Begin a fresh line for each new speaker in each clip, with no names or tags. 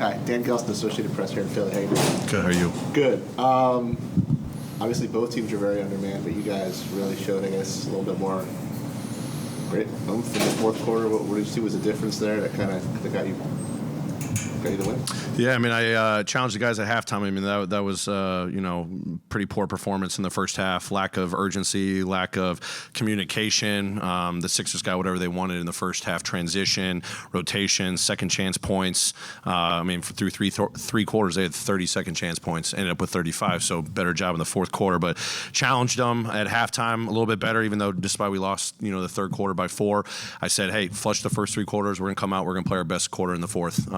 Hi, Dan Gelston, Associated Press here in Philly. How you doing?
Good, how are you?
Good. Obviously, both teams are very undermanned, but you guys really showed, I guess, a little bit more great oomph in the fourth quarter. What did you see was a difference there that kind of got you the win?
Yeah, I mean, I challenged the guys at halftime. I mean, that was pretty poor performance in the first half. Lack of urgency, lack of communication. The Sixers got whatever they wanted in the first half. Transition, rotation, second chance points. I mean, through three quarters, they had 30 second chance points. Ended up with 35, so better job in the fourth quarter. But challenged them at halftime a little bit better, even though despite we lost, the third quarter by 4. I said, hey, flush the first 3 quarters. We're going to come out. We're going to play our best quarter in the fourth.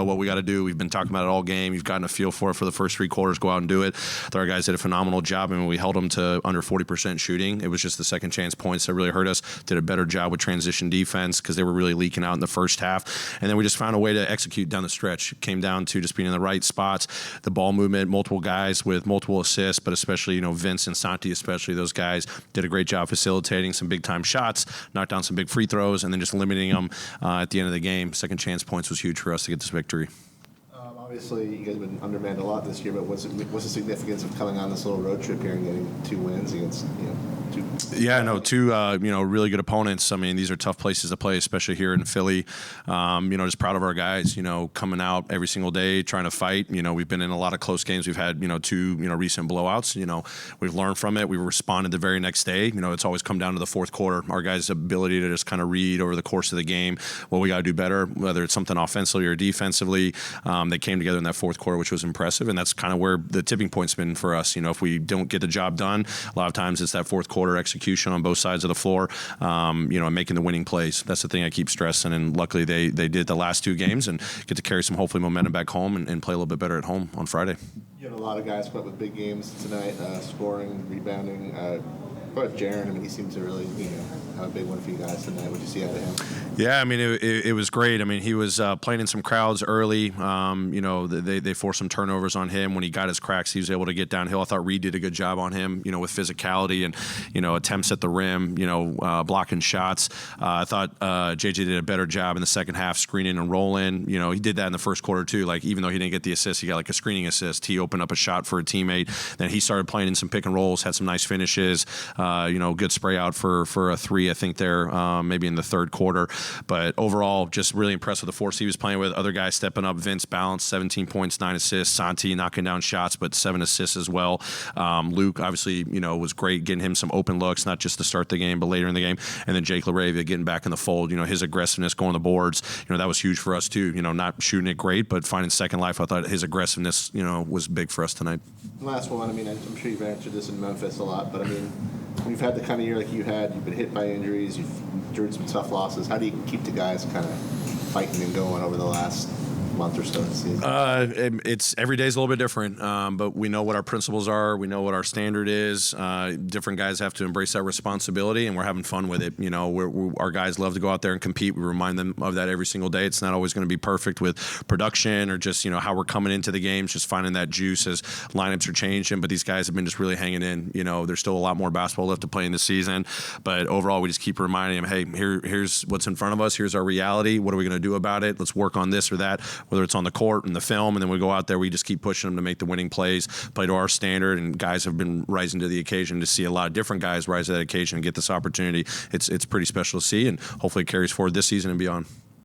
What we got to do. We've been talking about it all game. You've gotten a feel for it for the first 3 quarters. Go out and do it. Our guys did a phenomenal job. I mean, we held them to under 40% shooting. It was just the second chance points that really hurt us. Did a better job with transition defense because they were really leaking out in the first half. And then we just found a way to execute down the stretch. It came down to just being in the right spots, the ball movement, multiple guys with multiple assists, but especially, Vince and Santi, especially those guys did a great job facilitating some big time shots, knocked down some big free throws, and then just limiting them at the end of the game. Second chance points was huge for us to get this victory.
Obviously, you guys have been undermanned a lot this year, but what's the significance of coming on this little road trip here and getting 2 wins against, 2?
Yeah, no, 2, really good opponents. I mean, these are tough places to play, especially here in Philly. Just proud of our guys, coming out every single day, trying to fight. We've been in a lot of close games. We've had, 2, recent blowouts. We've learned from it. We responded the very next day. It's always come down to the fourth quarter. Our guys' ability to just kind of read over the course of the game what we got to do better, whether it's something offensively or defensively. They came together in that fourth quarter, which was impressive, and that's kind of where the tipping point's been for us. If we don't get the job done, a lot of times it's that fourth quarter execution on both sides of the floor, and making the winning plays. That's the thing I keep stressing, and luckily they did the last 2 games and get to carry some hopefully momentum back home and play a little bit better at home on Friday.
You had a lot of guys put up with big games tonight, scoring, rebounding. But Jaren, I mean, he seemed to really, have a big one for you guys tonight. What did you see out of him?
Yeah, I mean, it was great. I mean, he was playing in some crowds early. They forced some turnovers on him. When he got his cracks, he was able to get downhill. I thought Reed did a good job on him, with physicality and, attempts at the rim, blocking shots. I thought JJ did a better job in the second half, screening and rolling. He did that in the first quarter too. Like, even though he didn't get the assist, he got like a screening assist. He opened up a shot for a teammate. Then he started playing in some pick and rolls, had some nice finishes. Good spray out for a 3, I think there, maybe in the third quarter. But overall, just really impressed with the force he was playing with. Other guys stepping up. Vince balanced, 17 points, 9 assists. Santi knocking down shots, but 7 assists as well. Luke, obviously, was great, getting him some open looks, not just to start the game, but later in the game. And then Jake LaRavia getting back in the fold. His aggressiveness going the boards, that was huge for us too. Not shooting it great, but finding second life. I thought his aggressiveness, was big for us tonight.
Last one, I mean, I'm sure you've answered this in Memphis a lot, but I mean, when you've had the kind of year like you had, you've been hit by injuries, you've endured some tough losses. How do you keep the guys kind of fighting and going over the last month or so of the season?
It's every day's a little bit different, but we know what our principles are. We know what our standard is. Different guys have to embrace that responsibility, and we're having fun with it. Our guys love to go out there and compete. We remind them of that every single day. It's not always going to be perfect with production or just how we're coming into the games, just finding that juice as lineups are changing. But these guys have been just really hanging in. There's still a lot more basketball left to play in this season, but overall, we just keep reminding them, hey, here's what's in front of us. Here's our reality. What are we going to do about it? Let's work on this or that, whether it's on the court and the film, and then we go out there, we just keep pushing them to make the winning plays, play to our standard, and guys have been rising to the occasion. To see a lot of different guys rise to that occasion and get this opportunity, it's pretty special to see, and hopefully it carries forward this season and beyond.